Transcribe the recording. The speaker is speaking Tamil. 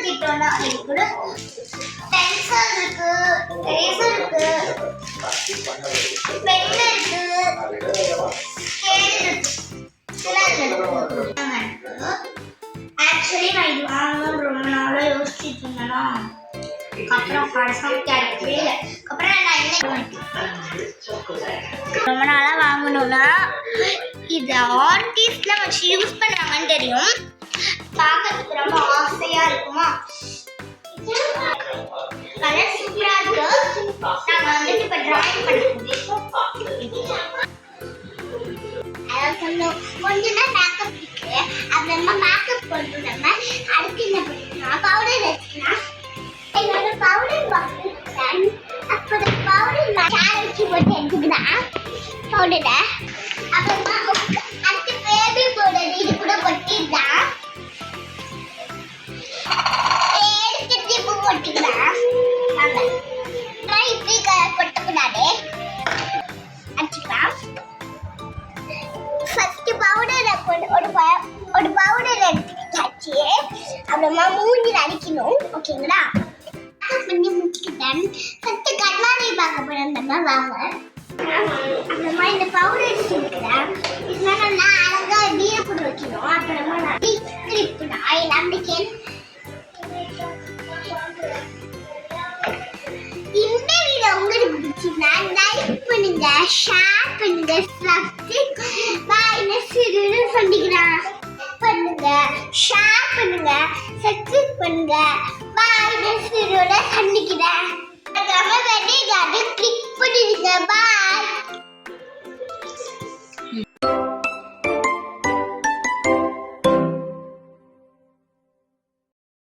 எடுத்துக்கிட்டோம்னா இது கூட பென்சில் இருக்கு, ரேசர் இருக்கு, பென் இருக்கு, ஸ்கேல் இருக்கு. ஆக்சுவலி நான் இது வாங்கணும்னு ரொம்ப நாளாக யோசிச்சுட்டு இருந்தேன்னா அப்புறம் கடைசியாக கிடைக்கவே இல்லை. அப்புறம் நான் ரொம்ப நாளாக வாங்கணும்னா இது ஆர்டிஸ்ட்லாம் வச்சு யூஸ் பண்ணுறாங்கன்னு தெரியும். பார்க்கறதுக்கு ரொம்ப ஆசையாக இருக்குமா? கலர் சூப்பராக இருக்கு. நாங்கள் வந்துட்டு இப்போ ட்ராயிங் கொஞ்ச நேரம் மேக்கப் இருக்கு. அப்புறமா மேக்கப் கொண்டு நம்ம அடுத்து என்ன பண்ணிக்கலாம், பவுடர் வச்சுக்கலாம். என்னோட பவுடர் பாக்ஸ் அப்புறம் பவுடர் வச்சு போட்டு எடுத்துக்கலாம் பவுடரை. அப்புறமா அடுத்து பேபி பவுடர் இது கூட கொட்டிடலாம். எடுத்துட்டு இப்போ கொட்டிக்கலாம். இப்படி கொட்டக்கூடாது, அடிச்சுக்கலாம். ஃபர்ஸ்ட் பவுடரை ஒரு பவுடர் எடுத்துக்கிட்டாச்சு. அப்புறமா மூஞ்சில் அடிக்கணும். ஓகேங்களா? பண்ணி முடிச்சுக்கிட்டேன். ஃபர்ஸ்ட் கண்ணாடி பார்க்க போறேன். வாங்க. அப்புறமா இந்த பவுடர் எடுத்துக்கிறேன். இதனால நான் அழகா வீர போட்டு வைக்கணும். அப்புறமா நான் கிளிப் ஆயில் அப்படிக்கே. இந்த வீடியோ உங்களுக்கு பிடிச்சிருந்தா லைக் பண்ணுங்க, ஷேர் பண்ணுங்க, சப்ஸ்கிரைப் பண்ணுங்க, ஷேர் பண்ணுங்க, சப்ஸ்கிரைப் பண்ணுங்க. பாய்.